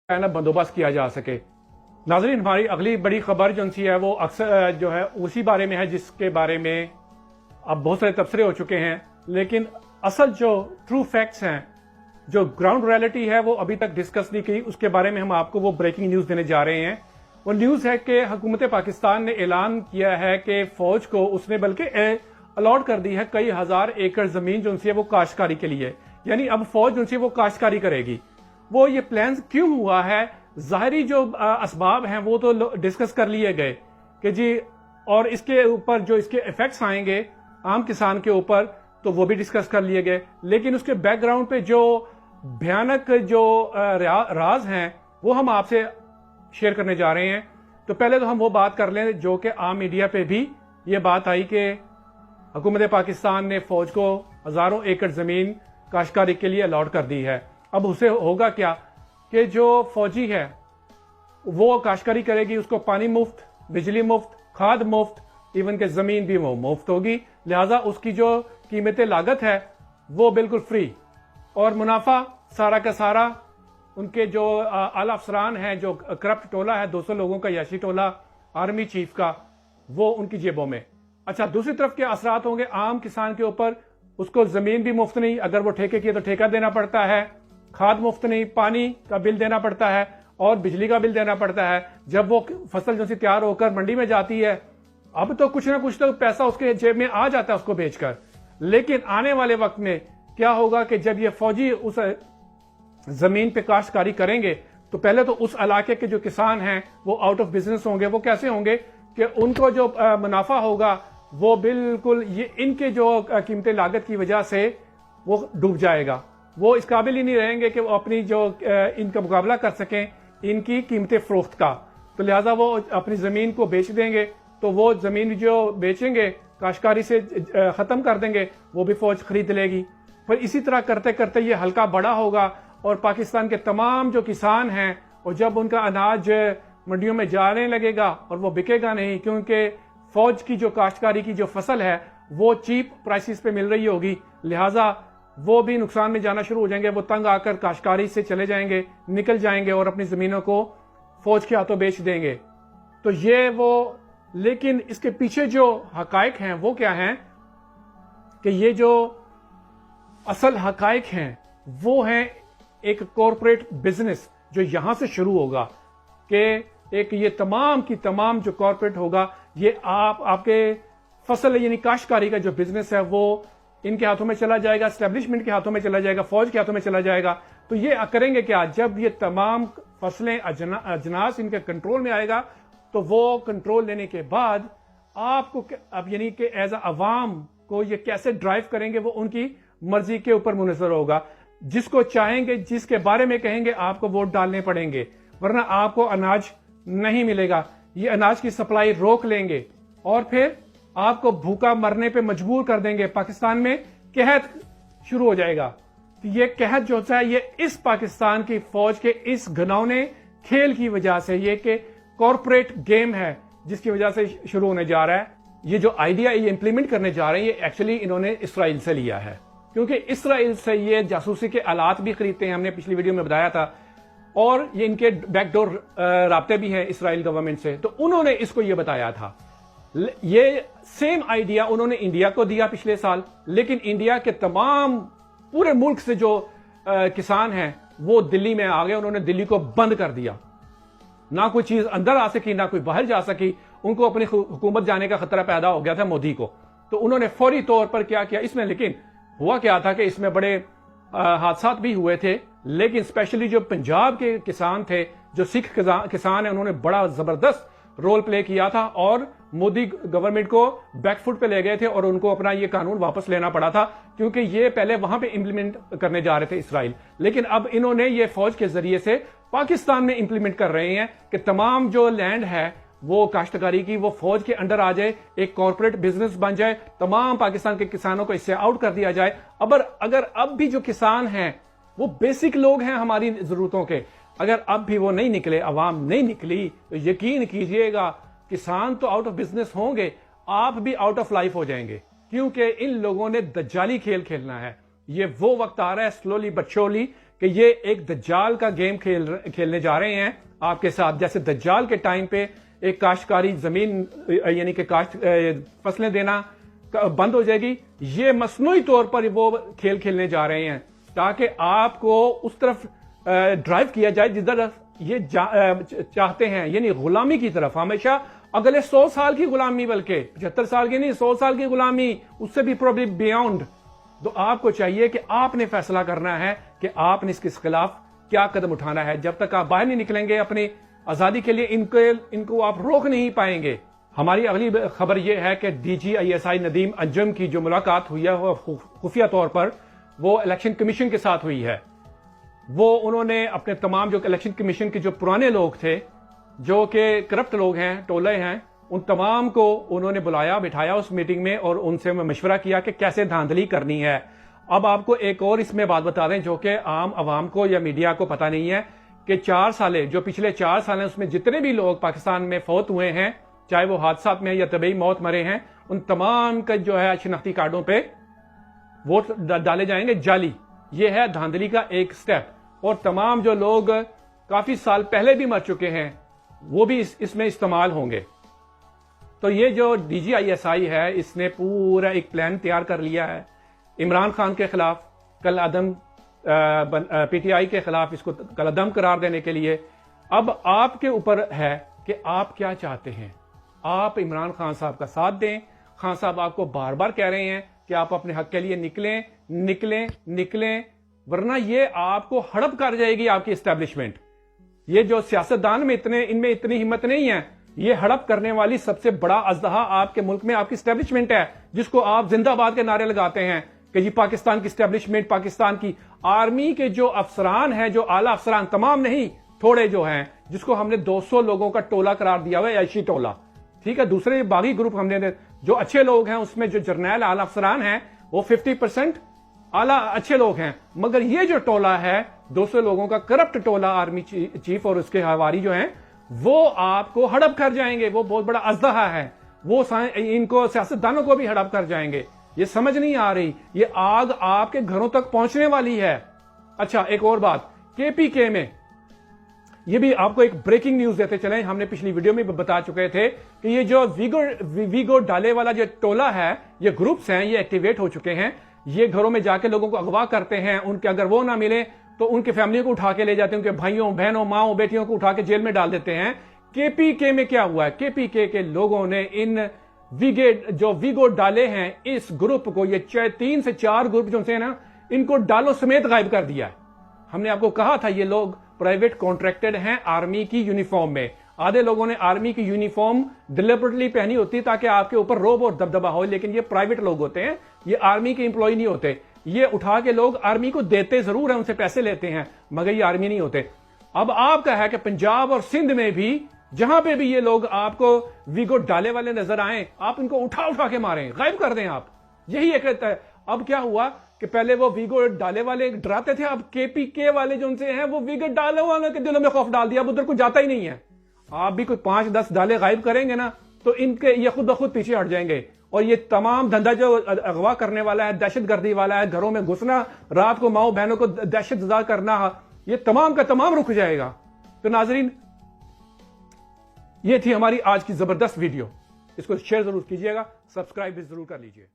نا بندوبست کیا جا سکے۔ ناظرین، ہماری اگلی بڑی خبر جو ہے وہ اکثر جو ہے اسی بارے میں ہے جس کے بارے میں اب بہت سارے تبصرے ہو چکے ہیں، لیکن اصل جو ٹرو فیکٹس ہیں، جو گراؤنڈ ریئلٹی ہے، وہ ابھی تک ڈسکس نہیں کی۔ اس کے بارے میں ہم آپ کو وہ بریکنگ نیوز دینے جا رہے ہیں۔ وہ نیوز ہے کہ حکومت پاکستان نے اعلان کیا ہے کہ فوج کو اس نے بلکہ الاٹ کر دی ہے کئی ہزار ایکڑ زمین جو ان سے وہ کاشتکاری کے لیے، یعنی اب فوج ان سے وہ کاشتکاری کرے گی۔ وہ یہ پلانز کیوں ہوا ہے، ظاہری جو اسباب ہیں وہ تو ڈسکس کر لیے گئے کہ جی، اور اس کے اوپر جو اس کے ایفیکٹس آئیں گے عام کسان کے اوپر تو وہ بھی ڈسکس کر لیے گئے، لیکن اس کے بیک گراؤنڈ پہ جو بھیانک جو راز ہیں وہ ہم آپ سے شیئر کرنے جا رہے ہیں۔ تو پہلے تو ہم وہ بات کر لیں جو کہ عام میڈیا پہ بھی یہ بات آئی کہ حکومت پاکستان نے فوج کو ہزاروں ایکڑ زمین کاشتکاری کے لیے الاٹ کر دی ہے۔ اب اسے ہوگا کیا کہ جو فوجی ہے وہ کاشتکاری کرے گی، اس کو پانی مفت، بجلی مفت، کھاد مفت، ایون کہ زمین بھی وہ مفت ہوگی، لہٰذا اس کی جو قیمت لاگت ہے وہ بالکل فری، اور منافع سارا کا سارا ان کے جو اعلی افسران ہیں، جو کرپٹ ٹولہ ہے 200 لوگوں کا یاشی ٹولہ آرمی چیف کا، وہ ان کی جیبوں میں۔ اچھا، دوسری طرف کے اثرات ہوں گے عام کسان کے اوپر۔ اس کو زمین بھی مفت نہیں، اگر وہ ٹھیکے کی تو ٹھیکہ دینا پڑتا ہے، کھاد مفت نہیں، پانی کا بل دینا پڑتا ہے اور بجلی کا بل دینا پڑتا ہے۔ جب وہ فصل جو سی تیار ہو کر منڈی میں جاتی ہے، اب تو کچھ نہ کچھ تو پیسہ اس کے جیب میں آ جاتا ہے اس کو بیچ کر، لیکن آنے والے وقت میں کیا ہوگا کہ جب یہ فوجی اس زمین پہ کاشتکاری کریں گے تو پہلے تو اس علاقے کے جو کسان ہیں وہ آؤٹ آف بزنس ہوں گے۔ وہ کیسے ہوں گے کہ ان کو جو منافع ہوگا وہ بالکل یہ ان کے جو قیمت لاگت کی وجہ سے وہ ڈوب جائے گا۔ وہ اس قابل ہی نہیں رہیں گے کہ وہ اپنی جو ان کا مقابلہ کر سکیں ان کی قیمت فروخت کا، تو لہٰذا وہ اپنی زمین کو بیچ دیں گے۔ تو وہ زمین جو بیچیں گے کاشتکاری سے ختم کر دیں گے، وہ بھی فوج خرید لے گی۔ پھر اسی طرح کرتے کرتے یہ حلقہ بڑا ہوگا اور پاکستان کے تمام جو کسان ہیں، اور جب ان کا اناج منڈیوں میں جانے لگے گا اور وہ بکے گا نہیں، کیونکہ فوج کی جو کاشتکاری کی جو فصل ہے وہ چیپ پرائسز پہ مل رہی ہوگی، لہٰذا وہ بھی نقصان میں جانا شروع ہو جائیں گے۔ وہ تنگ آ کر کاشتکاری سے چلے جائیں گے، نکل جائیں گے اور اپنی زمینوں کو فوج کے ہاتھوں بیچ دیں گے۔ تو یہ وہ، لیکن اس کے پیچھے جو حقائق ہیں وہ کیا ہیں کہ یہ جو اصل حقائق ہیں وہ ہیں ایک کارپوریٹ بزنس جو یہاں سے شروع ہوگا، کہ ایک یہ تمام کی تمام جو کارپوریٹ ہوگا، یہ آپ کے فصل یعنی کاشتکاری کا جو بزنس ہے وہ ان کے ہاتھوں میں چلا جائے گا، اسٹیبلشمنٹ کے ہاتھوں میں چلا جائے گا، فوج کے ہاتھوں میں چلا جائے گا۔ تو یہ کریں گے کیا؟ جب یہ تمام فصلیں اجناس ان کے کنٹرول میں آئے گا تو وہ کنٹرول لینے کے بعد آپ کو اب یعنی کہ ایز اے عوام کو یہ کیسے ڈرائیو کریں گے وہ ان کی مرضی کے اوپر منحصر ہوگا۔ جس کو چاہیں گے، جس کے بارے میں کہیں گے آپ کو ووٹ ڈالنے پڑیں گے، ورنہ آپ کو اناج نہیں ملے گا۔ یہ اناج کی سپلائی روک لیں گے اور پھر آپ کو بھوکا مرنے پہ مجبور کر دیں گے۔ پاکستان میں قحط شروع ہو جائے گا۔ یہ قحط جو ہوتا ہے یہ اس پاکستان کی فوج کے اس گھنونے کھیل کی وجہ سے، یہ کہ کارپوریٹ گیم ہے جس کی وجہ سے شروع ہونے جا رہا ہے۔ یہ جو آئیڈیا یہ امپلیمنٹ کرنے جا رہے ہیں یہ ایکچولی انہوں نے اسرائیل سے لیا ہے، کیونکہ اسرائیل سے یہ جاسوسی کے آلات بھی خریدتے ہیں، ہم نے پچھلی ویڈیو میں بتایا تھا، اور یہ ان کے بیک ڈور رابطے بھی ہیں اسرائیل گورنمنٹ سے، تو انہوں نے اس کو یہ بتایا تھا۔ یہ سیم آئیڈیا انہوں نے انڈیا کو دیا پچھلے سال، لیکن انڈیا کے تمام پورے ملک سے جو کسان ہیں وہ دلی میں آ گئے، انہوں نے دلی کو بند کر دیا، نہ کوئی چیز اندر آ سکی نہ کوئی باہر جا سکی۔ ان کو اپنی حکومت جانے کا خطرہ پیدا ہو گیا تھا مودی کو، تو انہوں نے فوری طور پر کیا کیا اس میں، لیکن ہوا کیا تھا کہ اس میں بڑے حادثات بھی ہوئے تھے، لیکن اسپیشلی جو پنجاب کے کسان تھے، جو سکھ کسان ہیں، انہوں نے بڑا زبردست رول پلے کیا تھا اور مودی گورنمنٹ کو بیک فٹ پہ لے گئے تھے اور ان کو اپنا یہ قانون واپس لینا پڑا تھا، کیونکہ یہ پہلے وہاں پہ امپلیمنٹ کرنے جا رہے تھے اسرائیل، لیکن اب انہوں نے یہ فوج کے ذریعے سے پاکستان میں امپلیمنٹ کر رہے ہیں کہ تمام جو لینڈ ہے وہ کاشتکاری کی وہ فوج کے انڈر آ جائے، ایک کارپوریٹ بزنس بن جائے، تمام پاکستان کے کسانوں کو اس سے آؤٹ کر دیا جائے۔ اگر اب بھی جو کسان ہیں وہ بیسک لوگ ہیں ہماری ضرورتوں کے، اگر اب بھی وہ نہیں نکلے، عوام نہیں نکلی، تو یقین کیجئے گا کسان تو آؤٹ آف بزنس ہوں گے، آپ بھی آؤٹ آف لائف ہو جائیں گے، کیونکہ ان لوگوں نے دجالی کھیل کھیلنا ہے۔ یہ وہ وقت آ رہا ہے سلولی بٹ شورلی کہ یہ ایک دجال کا گیم کھیلنے جا رہے ہیں آپ کے ساتھ. جیسے دجال کے ٹائم پہ ایک کاشتکاری زمین یعنی کہ فصلیں دینا بند ہو جائے گی, یہ مصنوعی طور پر وہ کھیل کھیلنے جا رہے ہیں تاکہ آپ کو اس طرف ڈرائیو کیا جائے جدھر یہ چاہتے ہیں, یعنی غلامی کی طرف. ہمیشہ اگلے 100 سال کی غلامی, بلکہ 75 سال کی نہیں, 100 سال کی غلامی, اس سے بھی پروبلی بیونڈ. تو آپ کو چاہیے کہ آپ نے فیصلہ کرنا ہے کہ آپ نے اس کے خلاف کیا قدم اٹھانا ہے. جب تک آپ باہر نہیں نکلیں گے اپنی آزادی کے لیے, ان کو آپ روک نہیں پائیں گے. ہماری اگلی خبر یہ ہے کہ D G I S I Nadeem Anjum کی جو ملاقات ہوئی ہے وہ خفیہ طور پر وہ الیکشن کمیشن کے ساتھ ہوئی ہے. وہ انہوں نے اپنے تمام جو الیکشن کمیشن کے جو پرانے لوگ تھے, جو کہ کرپٹ لوگ ہیں, ٹولے ہیں, ان تمام کو انہوں نے بلایا, بٹھایا اس میٹنگ میں اور ان سے مشورہ کیا کہ کیسے دھاندلی کرنی ہے. اب آپ کو ایک اور اس میں بات بتا دیں جو کہ عام عوام کو یا میڈیا کو پتہ نہیں ہے کہ 4 سالے جو پچھلے 4 سال ہیں اس میں جتنے بھی لوگ پاکستان میں فوت ہوئے ہیں, چاہے وہ حادثات میں یا طبعی موت مرے ہیں, ان تمام کا جو ہے شناختی کارڈوں پہ ووٹ ڈالے جائیں گے جعلی. یہ ہے دھاندلی کا ایک سٹیپ. اور تمام جو لوگ کافی سال پہلے بھی مر چکے ہیں وہ بھی اس میں استعمال ہوں گے. تو یہ جو ڈی جی آئی ایس آئی ہے اس نے پورا ایک پلان تیار کر لیا ہے عمران خان کے خلاف کل عدم, پی ٹی آئی کے خلاف اس کو کل عدم قرار دینے کے لیے. اب آپ کے اوپر ہے کہ آپ کیا چاہتے ہیں. آپ عمران خان صاحب کا ساتھ دیں. خان صاحب آپ کو بار بار کہہ رہے ہیں کہ آپ اپنے حق کے لیے نکلیں نکلیں نکلیں, ورنہ یہ آپ کو ہڑپ کر جائے گی آپ کی اسٹیبلشمنٹ. یہ جو سیاستدان میں ان میں اتنی ہمت نہیں ہے, یہ ہڑپ کرنے والی سب سے بڑا اژدہا آپ کے ملک میں آپ کی اسٹیبلشمنٹ ہے, جس کو آپ زندہ باد کے نعرے لگاتے ہیں کہ یہ پاکستان کی اسٹیبلشمنٹ, پاکستان کی آرمی کے جو افسران ہیں, جو اعلیٰ افسران, تمام نہیں تھوڑے جو ہیں, جس کو ہم نے 200 لوگوں کا ٹولہ قرار دیا ہوا ہے, عیشی ٹولہ. ٹھیک ہے, دوسرے باغی گروپ ہم نے جو اچھے لوگ ہیں اس میں جو جرنیل اعلیٰ افسران ہیں وہ 50% اعلیٰ اچھے لوگ ہیں, مگر یہ جو ٹولہ ہے 200 لوگوں کا کرپٹ ٹولہ, آرمی چیف اور اس کے حواری جو ہیں, وہ آپ کو ہڑپ کر جائیں گے. وہ بہت بڑا اژدہا ہے, وہ ان کو سیاستدانوں کو بھی ہڑپ کر جائیں گے. یہ سمجھ نہیں آ رہی, یہ آگ آپ کے گھروں تک پہنچنے والی ہے. اچھا, ایک اور بات, کے پی کے میں یہ بھی آپ کو ایک بریکنگ نیوز دیتے چلیں. ہم نے پچھلی ویڈیو میں بتا چکے تھے کہ یہ جو ویگو ڈالے والا جو ٹولہ ہے, یہ گروپس ہیں, یہ ایکٹیویٹ ہو چکے ہیں. یہ گھروں میں جا کے لوگوں کو اغوا کرتے ہیں, ان کے اگر وہ نہ ملے تو ان کے فیملیوں کو اٹھا کے لے جاتے ہیں, ان کے بھائیوں, بہنوں, ماؤں, بیٹیوں کو اٹھا کے جیل میں ڈال دیتے ہیں. کے پی کے میں کیا ہوا ہے, کے پی کے لوگوں نے ان ویگو ڈالے ہیں اس گروپ کو, یہ 3 سے 4 گروپ جو ہیں نا, ان کو ڈالوں سمیت غائب کر دیا ہے. ہم نے آپ کو کہا تھا یہ لوگ پرائیویٹ کانٹریکٹڈ ہیں آرمی کی یونیفارم میں. آدھے لوگوں نے آرمی کی یونیفارم ڈیلیبریٹلی پہنی ہوتی تاکہ آپ کے اوپر روب اور دبدبا ہو, لیکن یہ پرائیویٹ لوگ ہوتے ہیں, یہ آرمی کے امپلائی نہیں ہوتے. یہ اٹھا کے لوگ آرمی کو دیتے ضرور ہیں, ان سے پیسے لیتے ہیں, مگر یہ آرمی نہیں ہوتے. اب آپ کا ہے کہ پنجاب اور سندھ میں بھی جہاں پہ بھی یہ لوگ آپ کو ویگو ڈالے والے نظر آئیں, آپ ان کو اٹھا کے ماریں, غائب کر دیں آپ. یہی ایک رہتا ہے. اب کیا ہوا کہ پہلے وہ ویگو ڈالے والے ڈراتے تھے, اب کے پی کے والے جو ان سے ہیں وہ ویگو ڈالے والے کے دلوں میں خوف ڈال دیا, اب ادھر کو جاتا ہی نہیں ہے. آپ بھی کوئی 5-10 ڈالے غائب کریں گے نا تو ان کے یہ خود بخود پیچھے ہٹ جائیں گے. اور یہ تمام دھندا جو اغوا کرنے والا ہے, دہشت گردی والا ہے, گھروں میں گھسنا, رات کو ماؤں بہنوں کو دہشت زدہ کرنا, یہ تمام کا تمام رک جائے گا. تو ناظرین, یہ تھی ہماری آج کی زبردست ویڈیو. اس کو شیئر ضرور کیجئے گا, سبسکرائب بھی ضرور کر لیجئے.